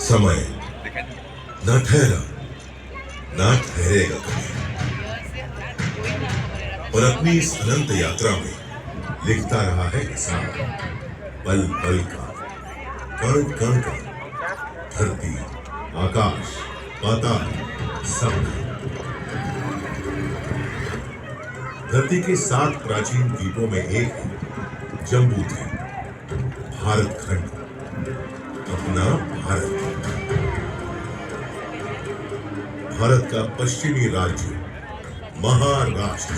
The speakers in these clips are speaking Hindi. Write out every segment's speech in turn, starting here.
समय न ठहरा न ठहरेगा कभी, और अपनी इस अनंत यात्रा में लिखता रहा है हिसाब, पल पल का, कण कण का, धरती, आकाश, पाताल, सब। धरती के 7 प्राचीन द्वीपों में एक है जम्बू द्वीप, भारत खंड, अपना भारत। भारत का पश्चिमी राज्य महाराष्ट्र,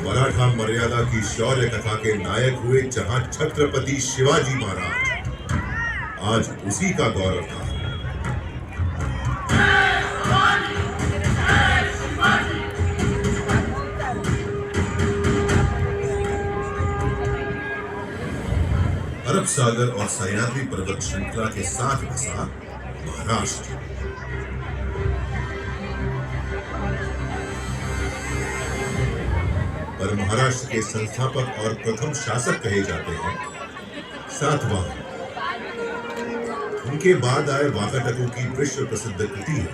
मराठा मर्यादा की शौर्य कथा के नायक हुए जहां छत्रपति शिवाजी महाराज, आज उसी का गौरव था। अरब सागर और सह्याद्री पर्वत श्रृंखला के साथ बसा महाराष्ट्र। पर महाराष्ट्र के संस्थापक और प्रथम शासक कहे जाते हैं सातवाहन। उनके बाद आए वाकाटकों की विश्व प्रसिद्ध कृति है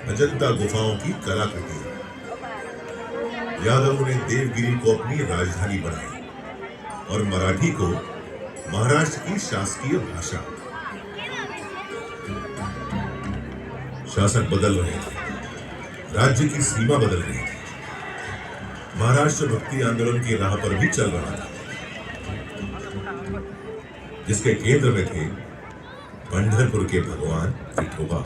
अजंता गुफाओं की कलाकृति। यादवों ने देवगिरी को अपनी राजधानी बनाई और मराठी को महाराष्ट्र की शासकीय भाषा। शासक बदल रहे थे, राज्य की सीमा बदल रही थी। महाराष्ट्र भक्ति आंदोलन की राह पर भी चल रहा था, जिसके केंद्र में थे पंढरपुर के भगवान विठोबा।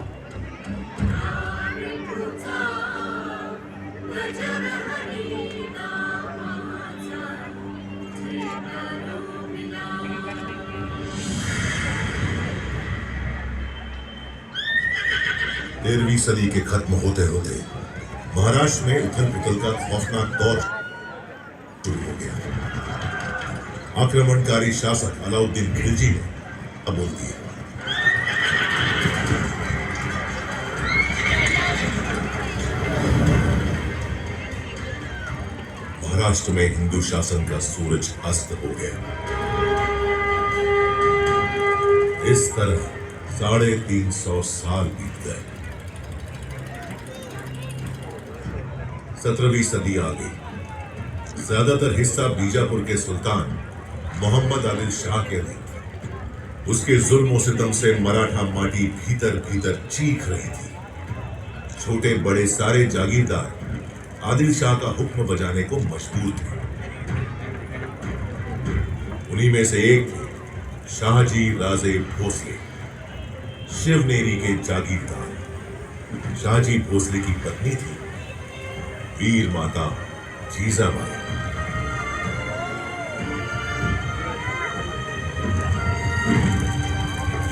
तेरहवीं सदी के खत्म होते होते महाराष्ट्र में उथल पुथल का खौफनाक दौर शुरू हो गया। आक्रमणकारी शासक अलाउद्दीन खिलजी ने बोल दिया। महाराष्ट्र में हिंदू शासन का सूरज अस्त हो गया। इस तरह 350 साल बीत गए। 17वीं सदी आ गई। ज्यादातर हिस्सा बीजापुर के सुल्तान मोहम्मद आदिल शाह के थे। उसके जुल्म सितम से मराठा माटी भीतर भीतर चीख रही थी। छोटे बड़े सारे जागीरदार आदिल शाह का हुक्म बजाने को मजबूर थे। उन्हीं में से एक थे शाहजी राजे भोसले, शिवनेरी के जागीरदार। शाहजी भोसले की पत्नी थी वीर माता जीजाबाई।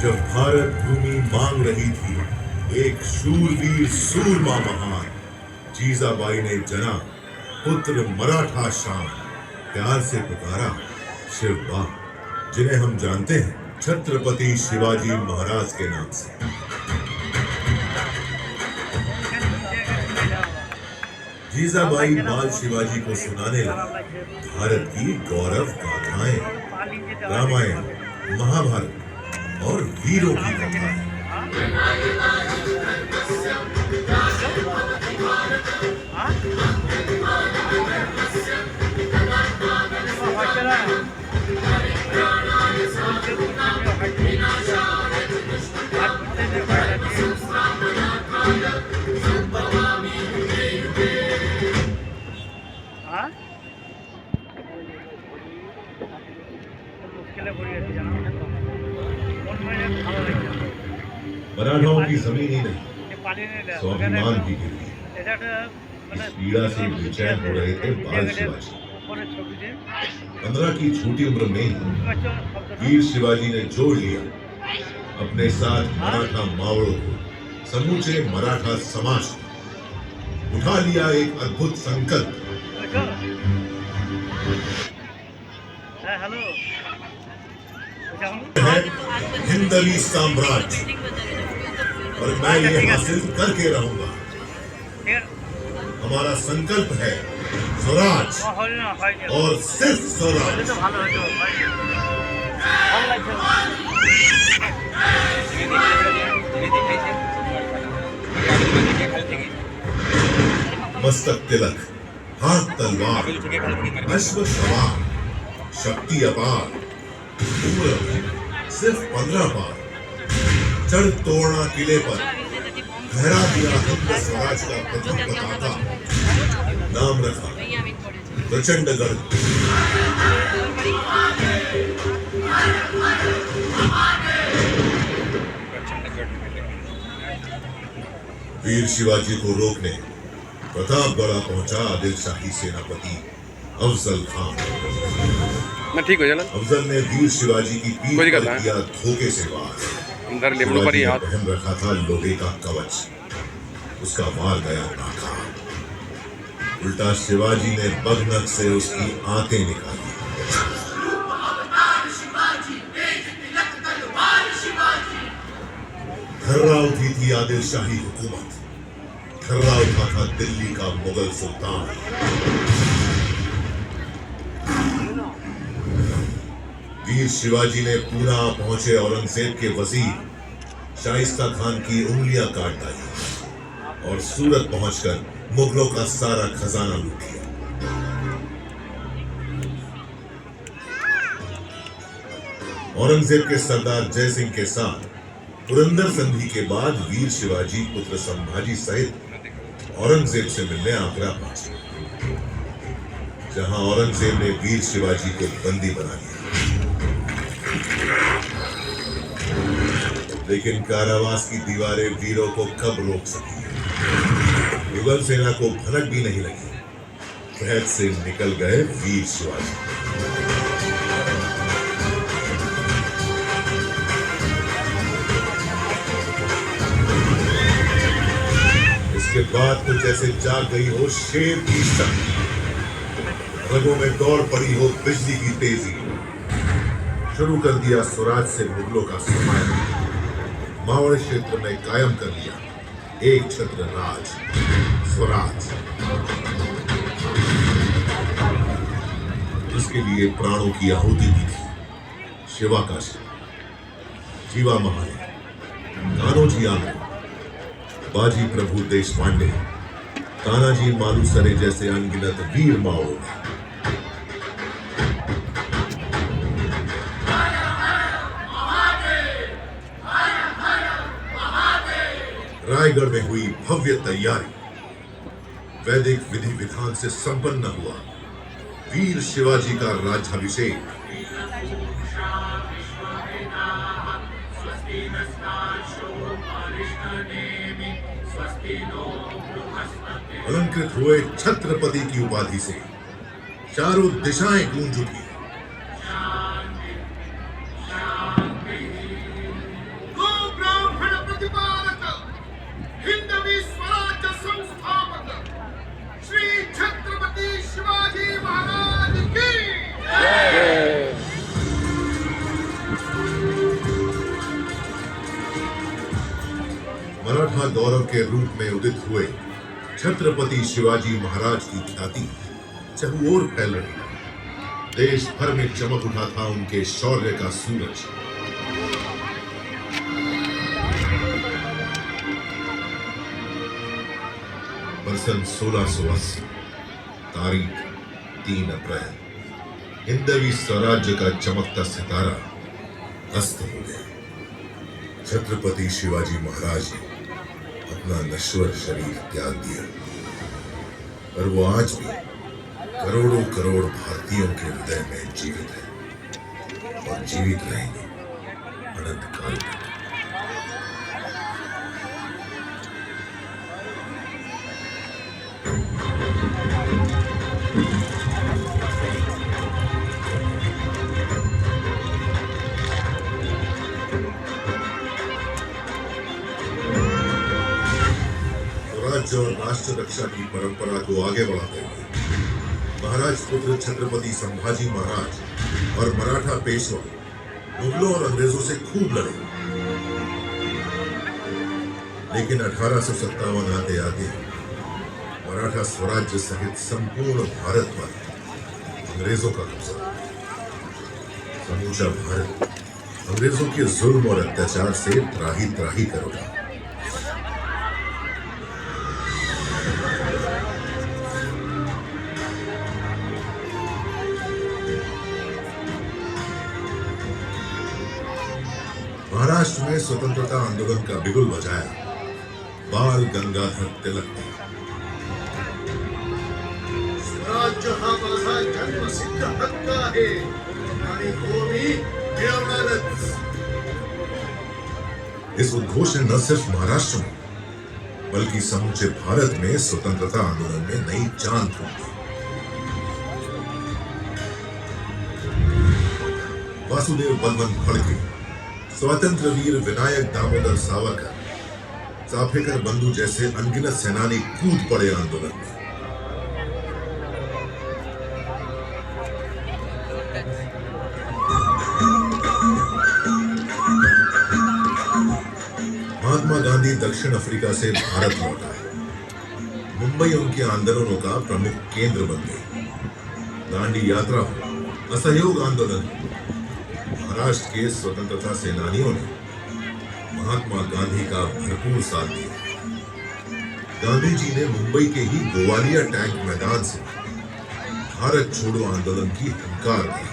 जब भारत भूमि मांग रही थी एक शूरवीर सूरमा महान, जीजाबाई ने जना पुत्र मराठा शान, प्यार से पुकारा शिवबा, जिन्हें हम जानते हैं छत्रपति शिवाजी महाराज के नाम से। जीजाबाई बाल शिवाजी को सुनाने लगी भारत की गौरव गाथाएं, रामायण, महाभारत और वीरों की कथाएं। मराठाओं की जमीन ही नहीं, स्वाभिमान भी गिर गया। इस पीड़ा से बेचैन हो रहे थे बाल शिवाजी। 15 की छोटी उम्र में ही वीर शिवाजी ने जोड़ लिया अपने साथ मराठा मावड़ों को, समूचे मराठा समाज को। उठा लिया एक अद्भुत संकल्प। है हिंदवी साम्राज्य और मैं ये हासिल करके रहूंगा। हमारा संकल्प है स्वराज और सिर्फ स्वराज। मस्तक तिलक, हाथ तलवार, अश्व सवार, शक्ति अपार, सिर्फ 15 पार, चढ़ तोड़ना किले पर, गहरा दिया हिंद स्वराज का प्रथम पताका, नाम रखा प्रचंडगढ़। वीर शिवाजी को रोकने प्रतापगढ़ पहुंचा आदिल शाही सेनापति अफजल खान। ठीक हो जाना। अफजल ने वीर शिवाजी की पीठ पर किया धोखे से वार। शिवाजी ने पहन रखा था लोहे का कवच, उसका वार गया नाकाम। उल्टा शिवाजी ने बगनक से उसकी आंतें निकाली। धर्रा उठी थी आदिल शाही हुकूमत, धर्रा उठा था दिल्ली का मुगल सुल्तान। वीर शिवाजी ने पूना पहुंचे औरंगजेब के वजीर शाइस्ता खान की उंगलियां काट डाली और सूरत पहुंचकर मुगलों का सारा खजाना लूट लिया। औरंगजेब के सरदार जय सिंह के साथ पुरंदर संधि के बाद वीर शिवाजी पुत्र संभाजी सहित औरंगजेब से मिलने आगरा पहुंचे, जहां औरंगजेब ने वीर शिवाजी को बंदी बना लिया। लेकिन कारावास की दीवारें वीरों को कब रोक सकी? मुगल सेना को भनक भी नहीं लगी, कैद से निकल गए वीर शिवाजी। इसके बाद तो जैसे जाग गई हो शेर की शक्ति, रगों में दौड़ पड़ी हो बिजली की तेजी। शुरू कर दिया स्वराज से मुगलों का समाया, मावड़ क्षेत्र में कायम कर लिया एक छत्र राज स्वराज, जिसके लिए प्राणों की आहुति दी थी शिवा का शिव, जीवा महाले, कान्होजी आंध्र, बाजी प्रभु देश पांडे, तानाजी मालुसरे जैसे अनगिनत वीर माओ ने। रायगढ़ में हुई भव्य तैयारी, वैदिक विधि विधान से संपन्न हुआ वीर शिवाजी का राज्याभिषेक। अलंकृत हुए छत्रपति की उपाधि से चारों दिशाएं गूंज उठी। मराठा गौरव के रूप में उदित हुए छत्रपति शिवाजी महाराज की ख्याति चहुओर फैल रही। देश भर में चमक उठा था उनके शौर्य का सूरज। बरसन 1680, तारीख 3 अप्रैल, हिंदवी स्वराज्य का चमकता सितारा अस्त हो गया। छत्रपति शिवाजी महाराज ने अपना नश्वर शरीर त्याग दिया, पर वो आज भी करोड़ों करोड़ भारतीयों के हृदय में जीवित है और जीवित रहेंगे अनंत काल तक। राज्य और राष्ट्र रक्षा की परंपरा को आगे बढ़ाते हुए महाराज पुत्र छत्रपति संभाजी महाराज और मराठा पेशवा मुगलों और अंग्रेजों से खूब लड़े, लेकिन 1857 आते आते मराठा स्वराज्य सहित संपूर्ण भारत पर अंग्रेजों का कब्जा। समूचा भारत अंग्रेजों के जुल्म और अत्याचार से त्राही त्राही कर उठा। महाराष्ट्र में स्वतंत्रता आंदोलन का बिगुल बजाया बाल गंगाधर तिलक ने। स्वराज्य हा माझा जन्मसिद्ध हक्क आहे आणि तो मी मिळवणारच। इस उद्घोष ने न सिर्फ महाराष्ट्र में बल्कि समूचे भारत में स्वतंत्रता आंदोलन में नई जान फूंक दी। वासुदेव बलवंत फड़के, स्वतंत्र वीर विनायक दामोदर सावरकर, चाफेकर बंधु जैसे अनगिनत सेनानी कूद पड़े आंदोलन में। महात्मा गांधी दक्षिण अफ्रीका से भारत लौट आए। मुंबई उनके आंदोलनों का प्रमुख केंद्र बन गई। दांडी यात्रा हो, असहयोग आंदोलन, महाराष्ट्र के स्वतंत्रता सेनानियों ने महात्मा गांधी का भरपूर साथ दिया। गांधी जी ने मुंबई के ही गोवालिया टैंक मैदान से भारत छोड़ो आंदोलन की हुंकार दी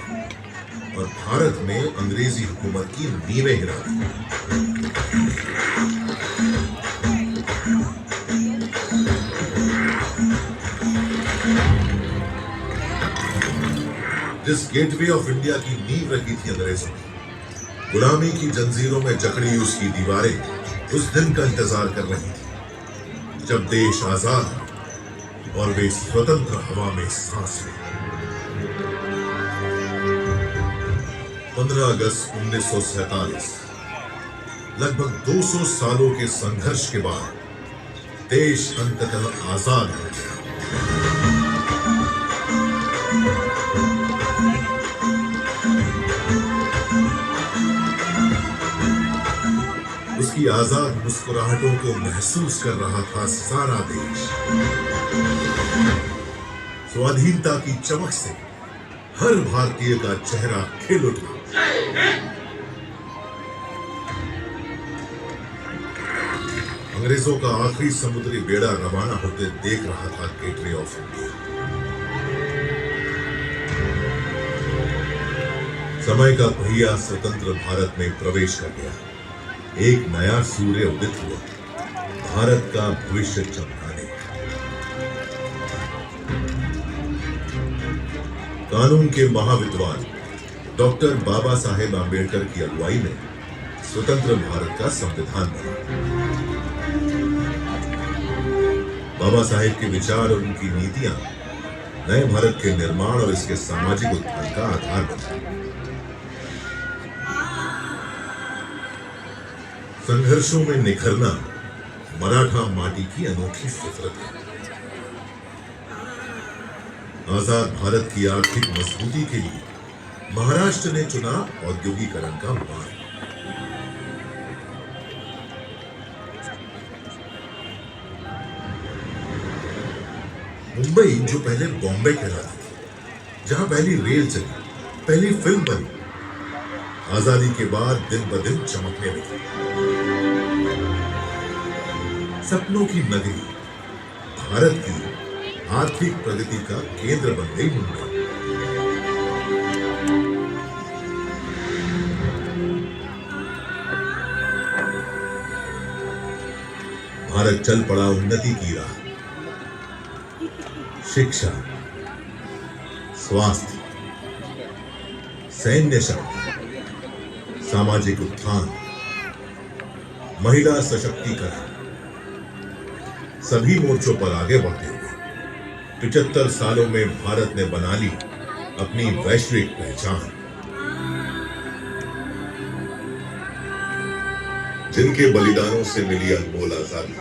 और भारत में अंग्रेजी हुकूमत की नींवें हिला दी। जिस गेटवे ऑफ इंडिया की नींव रखी थी अंग्रेजों ने, गुलामी की जंजीरों में जकड़ी उसकी दीवारें उस दिन का इंतजार कर रही थी जब देश आजाद हो और वे स्वतंत्र हवा में सांस लें। 15 अगस्त 1947, लगभग 200 सालों के संघर्ष के बाद देश अंततः आजाद हो गया। उसकी आजाद मुस्कुराहटों को महसूस कर रहा था सारा देश। स्वाधीनता की चमक से हर भारतीय का चेहरा खिल उठा। अंग्रेजों का आखिरी समुद्री बेड़ा रवाना होते देख रहा था गेटवे ऑफ इंडिया। समय का पहिया स्वतंत्र भारत में प्रवेश कर गया। एक नया सूर्य उदित हुआ, भारत का भविष्य चमकाने। कानून के महाविद्वान डॉक्टर बाबा साहेब आंबेडकर की अगुवाई में स्वतंत्र भारत का संविधान बना। बाबा साहेब के विचार और उनकी नीतियां नए भारत के निर्माण और इसके सामाजिक उत्थान का आधार बनी। संघर्षों में निखरना मराठा माटी की अनोखी फितरत है। आजाद भारत की आर्थिक मजबूती के लिए महाराष्ट्र ने चुना औद्योगिकरण का मार्ग। मुंबई, जो पहले बॉम्बे कहलाती थी, जहां पहली रेल चली, पहली फिल्म बनी, आजादी के बाद दिन ब दिन चमकने लगी। सपनों की नगरी, भारत की आर्थिक प्रगति का केंद्र बन गई मुंबई। भारत चल पड़ा उन्नति की राह। शिक्षा, स्वास्थ्य, सैन्य शक्ति, सामाजिक उत्थान, महिला सशक्तिकरण, सभी मोर्चों पर आगे बढ़ते हुए 75 सालों में भारत ने बना ली अपनी वैश्विक पहचान। जिनके बलिदानों से मिली अनमोल आजादी,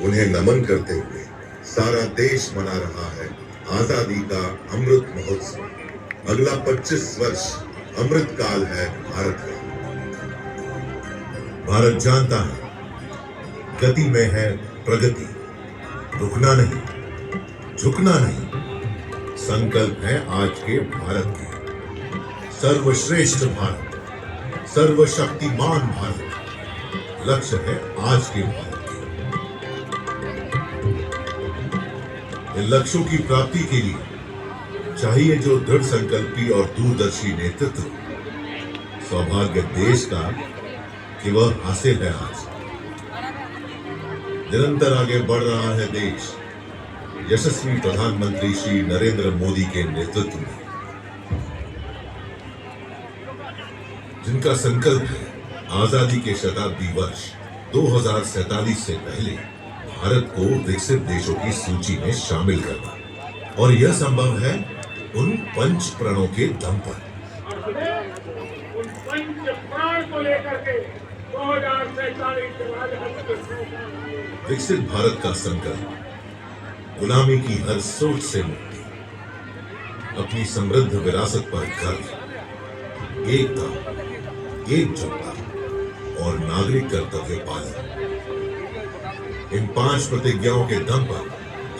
उन्हें नमन करते हुए सारा देश मना रहा है आजादी का अमृत महोत्सव। अगला 25 वर्ष अमृत काल है भारत का। भारत जानता है गति में है प्रगति, रुकना नहीं, झुकना नहीं, संकल्प है आज के भारत के। सर्वश्रेष्ठ भारत, सर्वशक्तिमान भारत, लक्ष्य है आज के भारत के। इन लक्ष्यों की प्राप्ति के लिए चाहिए जो दृढ़ संकल्पी और दूरदर्शी नेतृत्व। सौभाग्य देश का कि वह हासिल है आज। निरंतर आगे बढ़ रहा है देश यशस्वी प्रधानमंत्री श्री नरेंद्र मोदी के नेतृत्व में, जिनका संकल्प है आजादी के शताब्दी वर्ष 2047 से पहले भारत को विकसित देशों की सूची में शामिल करना, और यह संभव है उन पंच प्रणों के दम पर। उन पंच प्राण को लेकर के 2047 के बाद विकसित भारत का संकल्प, गुलामी की हर सोच से मुक्ति, अपनी समृद्ध विरासत पर गर्व, एकता, एकजुटता और नागरिक कर्तव्य पालन। इन 5 प्रतिज्ञाओं के दम पर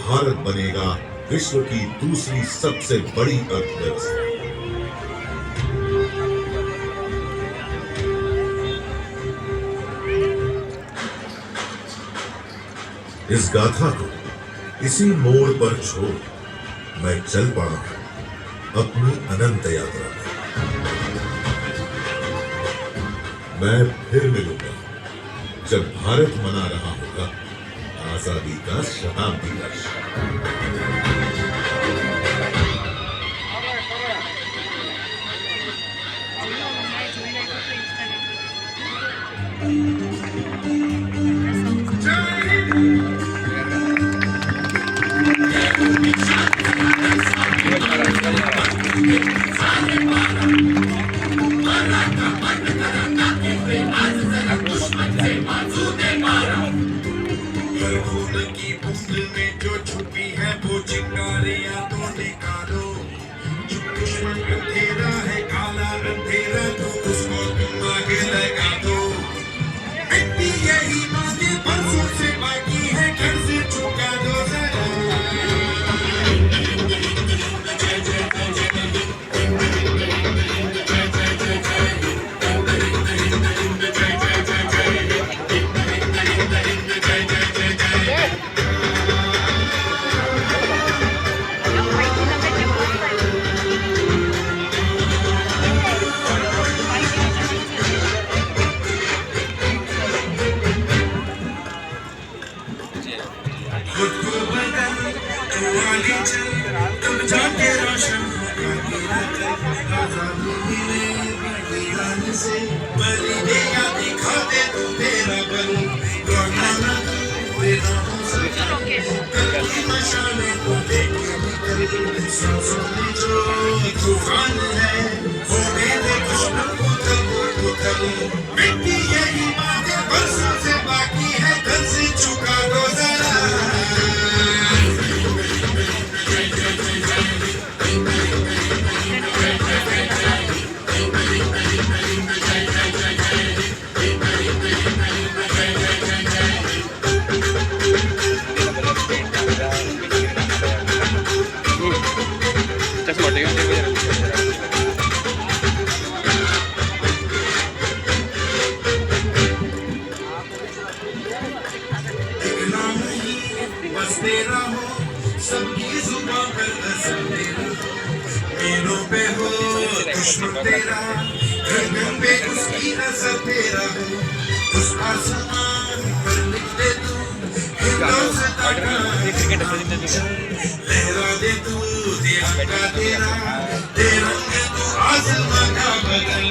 भारत बनेगा विश्व की दूसरी सबसे बड़ी अर्थव्यवस्था। इस गाथा को इसी मोड़ पर छोड़ मैं चल पड़ा हूं अपनी अनंत यात्रा में। मैं फिर मिलूंगा जब भारत मना रहा होगा आजादी का शताब्दी वर्ष। की बूंद में जो छुपी है वो चिंगारियां तो निकालो। जो दुश्मन अंधेरा है, काला अंधेरा, तो उसको तुम आगे लगा दो। मिट्टी यही मांगे बरसों से बाकी है, घर से चुका दो जरा। खुद को बदल, तू आगे चल, तुम जाके रोशन आजाद मिले बलिदान से। बलि दे या दिखा दे तू तेरा बल, लौटा ना तू तेरा हो सका। कल की मशालें को देखे निकल, सांसों में जो तूफान है, हो मेरे दुश्मन को उथल। मिट्टी यही मांगे बरसों से बाकी है, घर से चुका दो जरा। चश्मा टेक बस तेरा हो, सबकी जुबां पर असर तेरा। मीलों पे हो दुश्मन तेरा, गर्दन पे उसकी असर तेरा हो। उस आसमान पर लिख दे तू हिंदुस्तान का, लहरा दे तू तिरंगा तेरा, तिरंगे तू आसमां का बदल।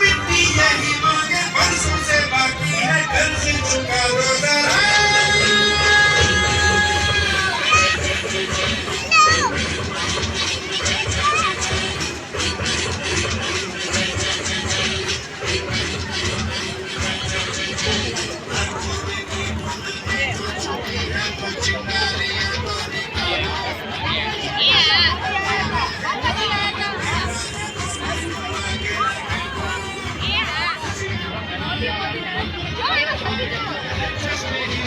मिट्टी यही मांगे बरसों से बाकी है, घर से चुका दो जरा। Yeah.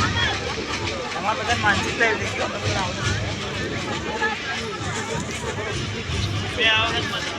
हमारे बदन मानसिक लाइव देखियो मैं आओ